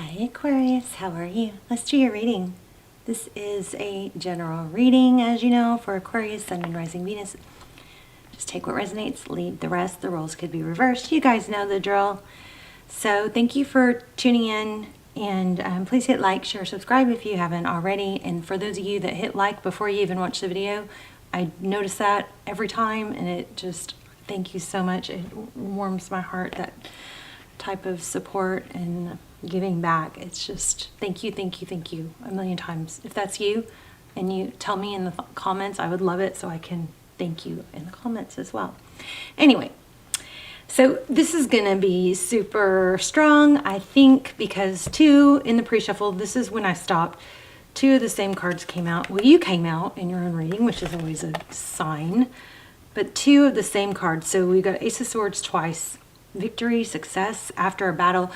Hi Aquarius, how are you? Let's do your reading. This is a general reading, as you know, for Aquarius, Sun, and Rising Venus. Just take what resonates, leave the rest. The roles could be reversed. You guys know the drill. So thank you for tuning in, and please hit like, share, subscribe if you haven't already. And for those of you that hit like before you even watch the video, I notice that every time, and it just, thank you so much. It warms my heart, that type of support and giving back. It's just thank you a million times. If that's you and you tell me in the comments, I would love it, so I can thank you in the comments as well. Anyway, so this is gonna be super strong, I think, because two in the pre-shuffle, this is when I stopped, two of the same cards came out. Well, you came out in your own reading, which is always a sign, but two of the same cards. So we got Ace of Swords twice. Victory, success after a battle,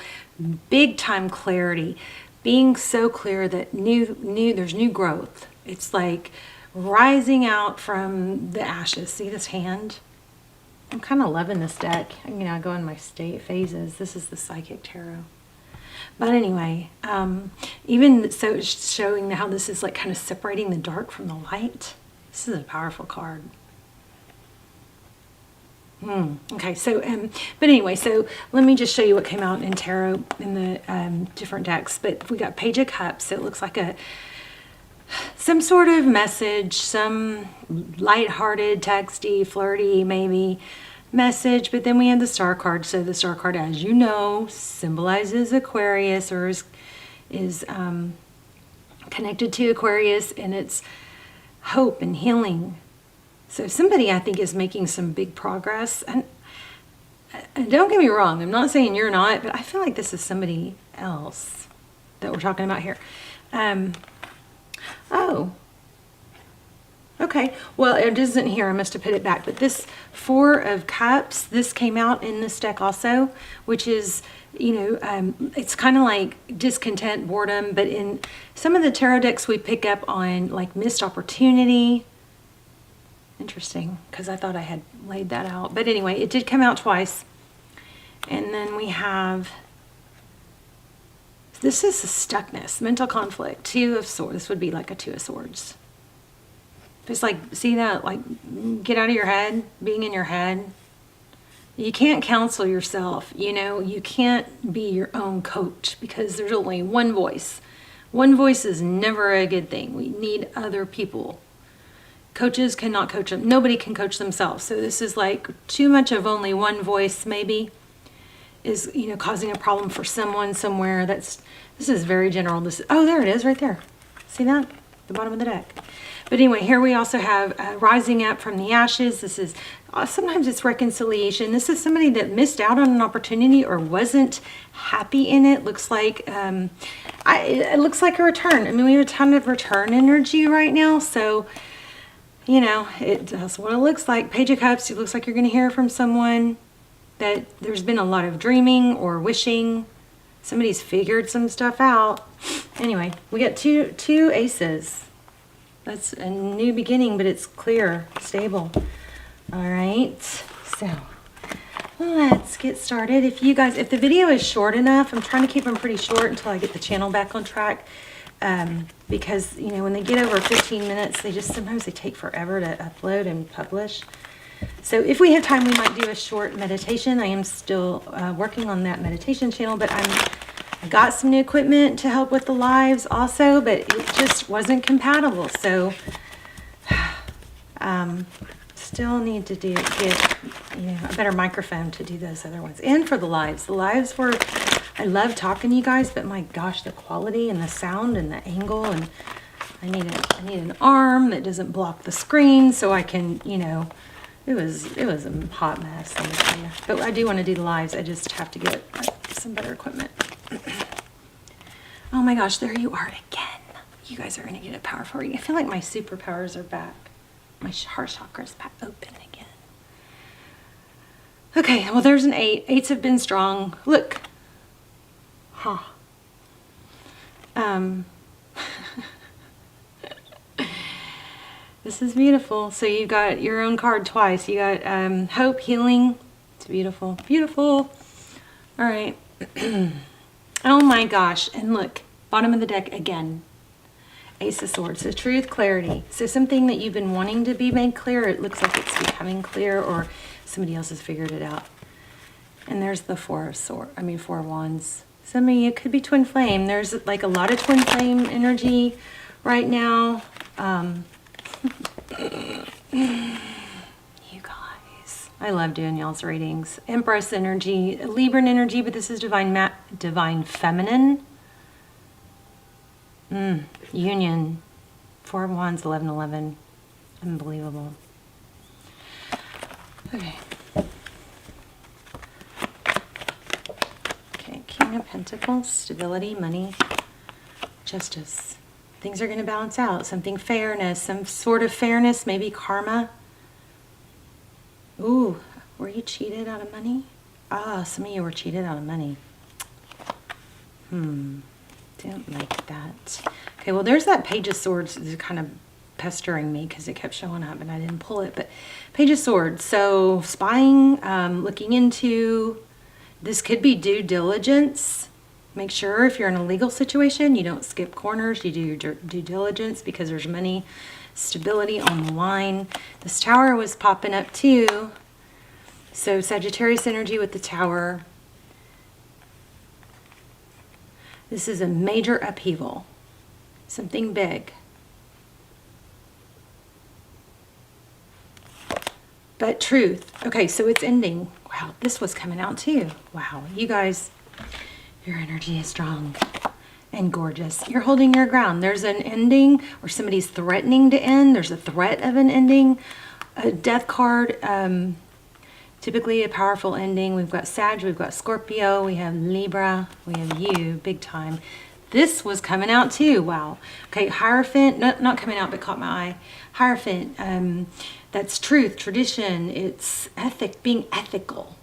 big time clarity, being so clear that there's new growth. It's like rising out from the ashes. See this hand? I'm kind of loving this deck. I go in my state phases. This is the Psychic Tarot. But anyway, even so, it's showing how this is like kind of separating the dark from the light. This is a powerful card. Okay, so, but anyway, so let me just show you what came out in tarot in the different decks. But we got Page of Cups, so it looks like some sort of message, some lighthearted, texty, flirty, maybe message. But then we have the Star card. So the Star card, as you know, symbolizes Aquarius, or is connected to Aquarius, and it's hope and healing. So somebody, I think, is making some big progress. And don't get me wrong, I'm not saying you're not, but I feel like this is somebody else that we're talking about here. Oh. Okay. Well, it isn't here. I must have put it back. But this Four of Cups, this came out in this deck also, which is, it's kind of like discontent, boredom. But in some of the tarot decks, we pick up on like missed opportunity. Interesting, because I thought I had laid that out. But anyway, it did come out twice. And then we have, this is a stuckness, mental conflict, Two of Swords. This would be like a Two of Swords. Just like, see that, like, get out of your head, being in your head. You can't counsel yourself, you can't be your own coach, because there's only one voice. One voice is never a good thing. We need other people. Coaches cannot coach them. Nobody can coach themselves. So this is like too much of only one voice, maybe, is, causing a problem for someone somewhere. This is very general. Oh, there it is right there. See that? The bottom of the deck. But anyway, here we also have rising up from the ashes. This is, sometimes it's reconciliation. This is somebody that missed out on an opportunity or wasn't happy in it. Looks like, it looks like a return. I mean, we have a ton of return energy right now. So, that's what it looks like. Page of Cups, it looks like you're going to hear from someone that there's been a lot of dreaming or wishing. Somebody's figured some stuff out. Anyway, we got two aces. That's a new beginning, but it's clear, stable. All right, so let's get started. If the video is short enough, I'm trying to keep them pretty short until I get the channel back on track. Because, when they get over 15 minutes, sometimes they take forever to upload and publish. So if we have time, we might do a short meditation. I am still working on that meditation channel, but I got some new equipment to help with the lives also, but it just wasn't compatible. So still need to get a better microphone to do those other ones. And for the lives. The lives were, I love talking to you guys, but my gosh, the quality and the sound and the angle, and I need an arm that doesn't block the screen so I can, it was a hot mess, let me tell you. But I do want to do the lives. I just have to get some better equipment. Oh my gosh, there you are again. You guys are going to get a powerful reading. I feel like my superpowers are back. My heart chakra is back open again. Okay, well, there's an 8. 8s have been strong. Look. Huh. This is beautiful. So you got your own card twice. You got hope, healing. It's beautiful. Beautiful. All right. Oh my gosh. And look, bottom of the deck again. Ace of Swords. So truth, clarity. So something that you've been wanting to be made clear, it looks like it's becoming clear, or somebody else has figured it out. And there's the Four of Wands. Some of you could be twin flame. There's like a lot of twin flame energy right now. You guys, I love doing y'all's readings. Empress energy, Libran energy, but this is divine feminine. Union. Four of Wands, 11-11. Unbelievable. Okay. Okay, King of Pentacles, stability, money, justice. Things are going to balance out. Something fairness, some sort of fairness, maybe karma. Ooh, were you cheated out of money? Ah, some of you were cheated out of money. Don't like that. Okay, well, there's that Page of Swords is kind of pestering me because it kept showing up and I didn't pull it. But Page of Swords, so spying, looking into, this could be due diligence. Make sure if you're in a legal situation, you don't skip corners. You do your due diligence because there's money, stability on the line. This Tower was popping up too. So Sagittarius energy with the Tower. This is a major upheaval. Something big. But truth. Okay, so it's ending. Wow, this was coming out too. Wow, you guys, your energy is strong and gorgeous. You're holding your ground. There's an ending, or somebody's threatening to end. There's a threat of an ending. A death card, typically a powerful ending. We've got Sag, we've got Scorpio, we have Libra, we have you, big time. This was coming out too. Wow. Okay, Hierophant, not coming out, but caught my eye. Hierophant, that's truth, tradition. It's being ethical.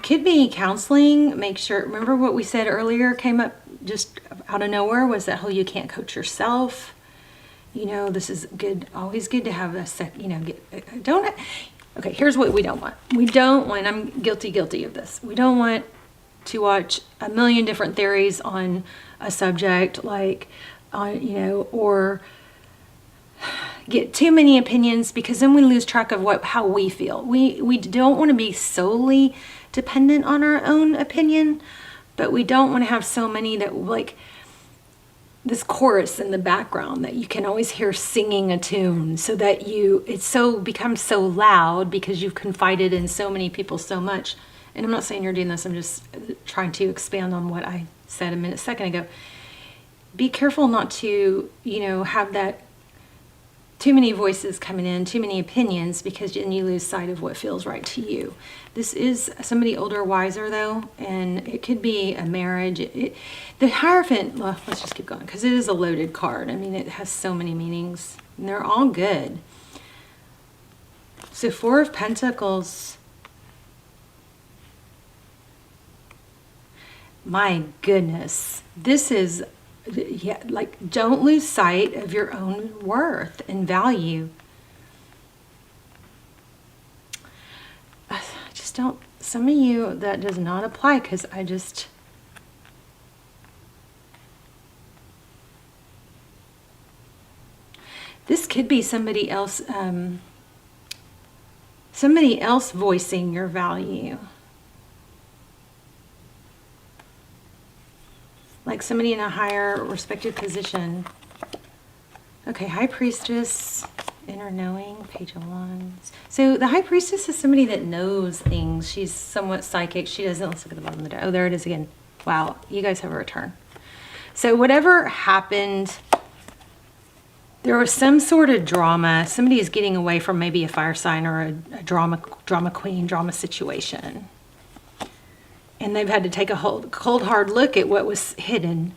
Could be counseling. Make sure, remember what we said earlier came up just out of nowhere, was that whole you can't coach yourself. You know, this is good, always good to have a okay, here's what we don't want. We don't want, I'm guilty of this. We don't want to watch a million different theories on a subject, like, or get too many opinions, because then we lose track of how we feel. We don't want to be solely dependent on our own opinion, but we don't want to have so many that, like, this chorus in the background that you can always hear singing a tune, so that becomes so loud because you've confided in so many people so much. And I'm not saying you're doing this, I'm just trying to expand on what I said a second ago. Be careful not to, have that too many voices coming in, too many opinions, because then you lose sight of what feels right to you. This is somebody older, wiser though, and it could be a marriage. The Hierophant, well, let's just keep going, because it is a loaded card. I mean, it has so many meanings, and they're all good. So Four of Pentacles. My goodness, this is, like, don't lose sight of your own worth and value. I just don't, some of you that does not apply, because this could be somebody else voicing your value. Like somebody in a higher respected position. Okay, High Priestess, inner knowing, Page of Wands. So the High Priestess is somebody that knows things. She's somewhat psychic. She doesn't, let's look at the bottom of the deck. Oh, there it is again. Wow, you guys have a return. So whatever happened, there was some sort of drama. Somebody is getting away from maybe a fire sign or a drama queen, drama situation. And they've had to take a cold, hard look at what was hidden.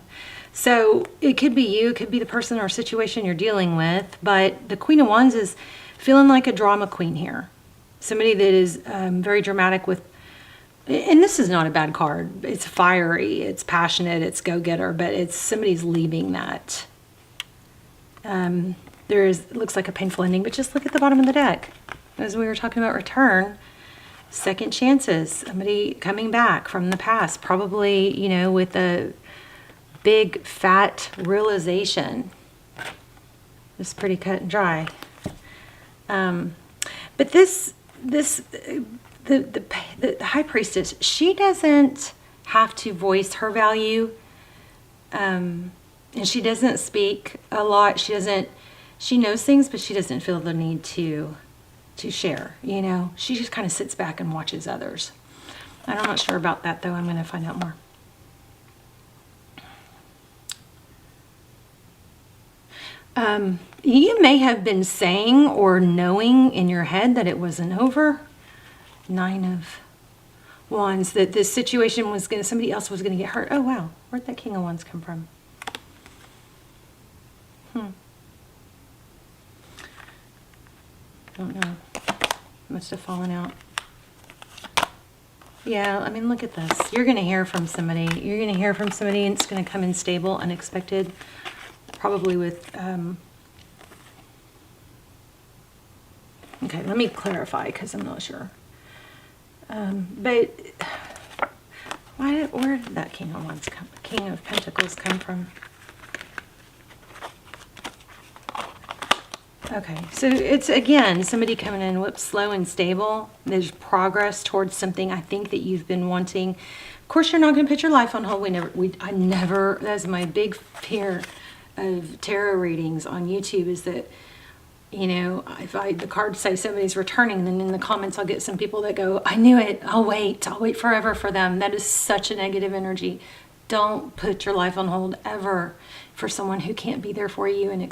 So it could be you, it could be the person or situation you're dealing with, but the Queen of Wands is feeling like a drama queen here. Somebody that is very dramatic with, and this is not a bad card. It's fiery, it's passionate, it's go-getter, but it's somebody's leaving that. It looks like a painful ending, but just look at the bottom of the deck. As we were talking about return, second chances, somebody coming back from the past, probably, you know, with a big fat realization. It's pretty cut and dry. But the High Priestess, she doesn't have to voice her value, and she doesn't speak a lot. She knows things, but she doesn't feel the need to share, you know. She just kind of sits back and watches others. I'm not sure about that, though. I'm going to find out more. You may have been saying or knowing in your head that it wasn't over. 9 of Wands, that this situation was somebody else was gonna get hurt. Oh wow, where'd that King of Wands come from? Don't know. Must have fallen out. Yeah, I mean, look at this. You're gonna hear from somebody. You're gonna hear from somebody, and it's gonna come in stable, unexpected. Probably with, okay, let me clarify because I'm not sure. But where did that King of Wands come, King of Pentacles come from? Okay, so it's again somebody coming in slow and stable. There's progress towards something I think that you've been wanting. Of course, you're not going to put your life on hold. I never. That's my big fear of tarot readings on YouTube, is that, you know, if the cards say somebody's returning, then in the comments I'll get some people that go, I knew it, I'll wait forever for them. That is such a negative energy. Don't put your life on hold ever for someone who can't be there for you and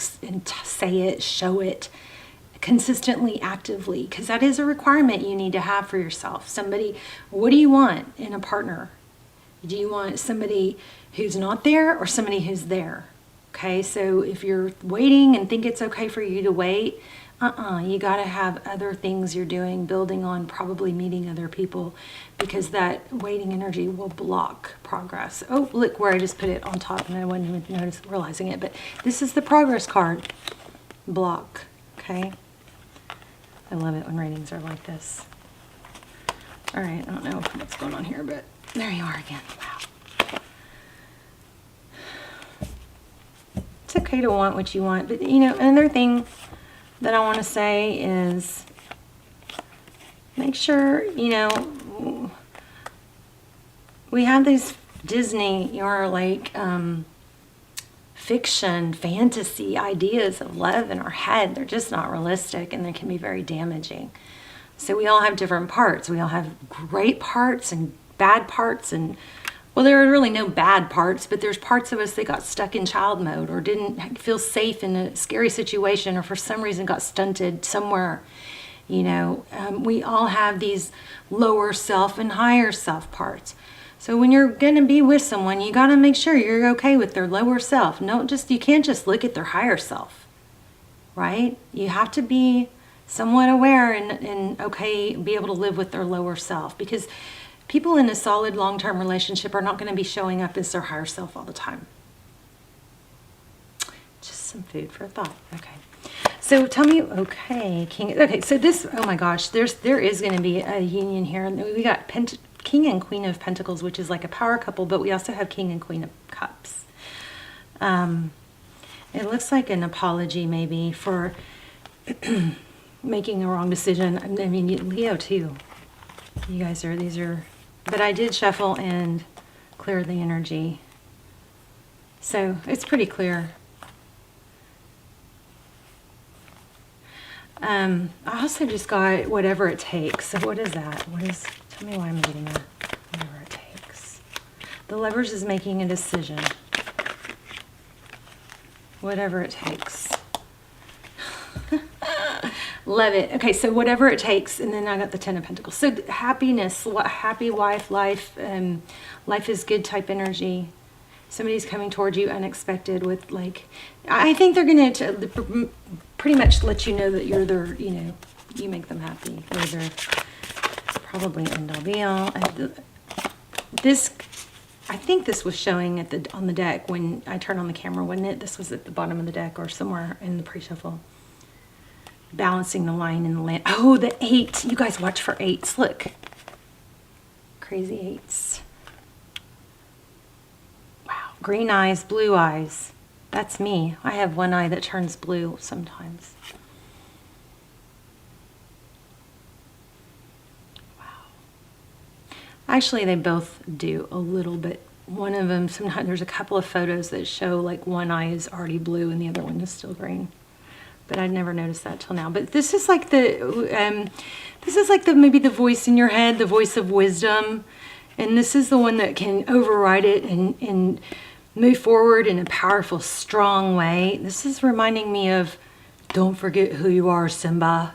say it, show it consistently, actively, because that is a requirement you need to have for yourself. Somebody, what do you want in a partner? Do you want somebody who's not there or somebody who's there? Okay, so if you're waiting and think it's okay for you to wait, you got to have other things you're doing, building on, probably meeting other people, because that waiting energy will block progress. Oh, look where I just put it on top and I wasn't even realizing it, but this is the progress card. Block, okay? I love it when readings are like this. All right, I don't know what's going on here, but there you are again. Wow. It's okay to want what you want, but you know, another thing that I want to say is make sure, you know, we have these Disney or like fiction, fantasy ideas of love in our head. They're just not realistic, and they can be very damaging. So we all have different parts. We all have great parts and bad parts, and well, there are really no bad parts, but there's parts of us that got stuck in child mode or didn't feel safe in a scary situation, or for some reason got stunted somewhere. You know, we all have these lower self and higher self parts. So when you're going to be with someone, you got to make sure you're okay with their lower self. You can't just look at their higher self, right? You have to be somewhat aware and okay, be able to live with their lower self, because people in a solid long-term relationship are not going to be showing up as their higher self all the time. Just some food for thought. Okay. So tell me, okay, so this, oh my gosh, there is going to be a union here. We got King and Queen of Pentacles, which is like a power couple, but we also have King and Queen of Cups. It looks like an apology maybe for making a wrong decision. I mean, Leo too. You guys are, but I did shuffle and clear the energy. So it's pretty clear. I also just got whatever it takes. So what is that? Tell me why I'm getting that. Whatever it takes. The Lovers is making a decision. Whatever it takes. Love it. Okay, so whatever it takes, and then I got the Ten of Pentacles. So happiness, happy wife, life is good type energy. Somebody's coming towards you unexpected with like, I think they're going to pretty much let you know that you're their, you know, you make them happy. You're their probably end all be all. I think this was showing on the deck when I turned on the camera, wasn't it? This was at the bottom of the deck or somewhere in the pre-shuffle. Balancing the line in the land. Oh, the 8. You guys watch for 8s. Look. crazy eights. Wow. Green eyes, blue eyes. That's me. I have one eye that turns blue sometimes. Wow. Actually, they both do a little bit. One of them, sometimes there's a couple of photos that show like one eye is already blue and the other one is still green. But I'd never noticed that till now. But this is like maybe the voice in your head, the voice of wisdom. And this is the one that can override it and move forward in a powerful, strong way. This is reminding me of, don't forget who you are, Simba.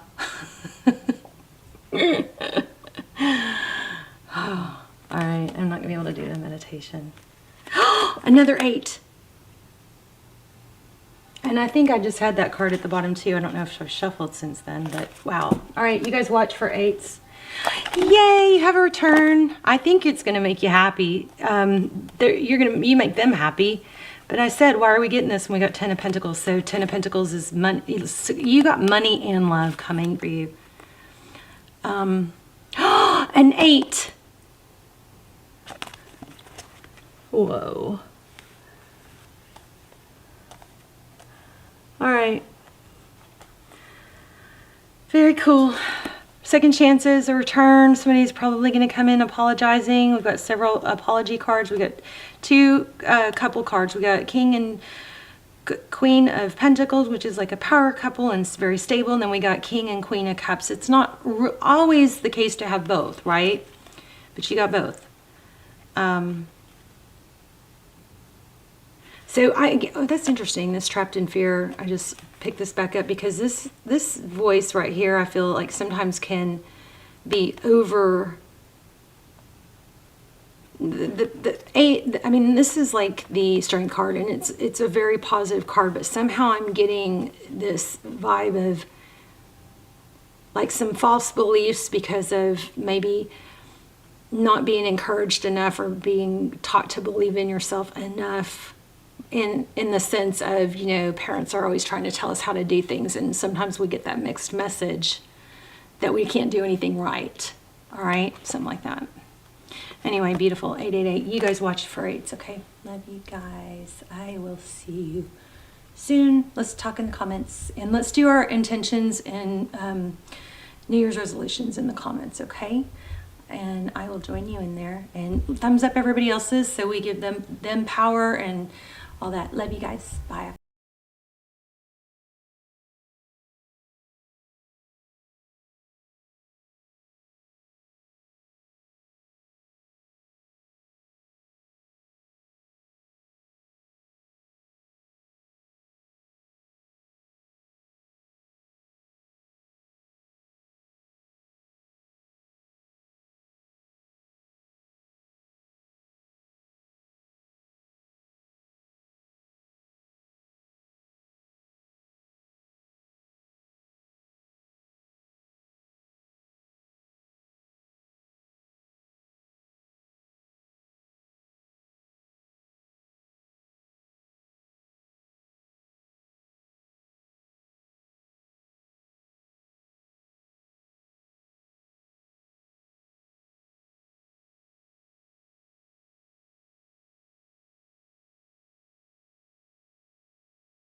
Oh, all right, I'm not gonna be able to do the meditation. Another 8. And I think I just had that card at the bottom too. I don't know if I've shuffled since then, but wow. All right, you guys watch for 8s. Yay, you have a return. I think it's gonna make you happy. You make them happy. But I said, why are we getting this when we got 10 of Pentacles? So 10 of Pentacles is money. You got money and love coming for you. An 8. Whoa. All right. Very cool. Second chances, a return. Somebody's probably going to come in apologizing. We've got several apology cards. We got 2 couple cards. We got King and Queen of Pentacles, which is like a power couple and it's very stable. And then we got King and Queen of Cups. It's not always the case to have both, right? But you got both. So that's interesting, this trapped in fear. I just picked this back up because this voice right here, I feel like sometimes can be over the 8. I mean, this is like the Strength card and it's a very positive card, but somehow I'm getting this vibe of like some false beliefs because of maybe not being encouraged enough or being taught to believe in yourself enough. In the sense of, you know, parents are always trying to tell us how to do things, and sometimes we get that mixed message that we can't do anything right. All right, something like that. Anyway, beautiful 888. You guys watch for 8s, okay? Love you guys. I will see you soon. Let's talk in the comments, and let's do our intentions and New Year's resolutions in the comments, okay? And I will join you in there. And thumbs up everybody else's so we give them power and all that. Love you guys. Bye.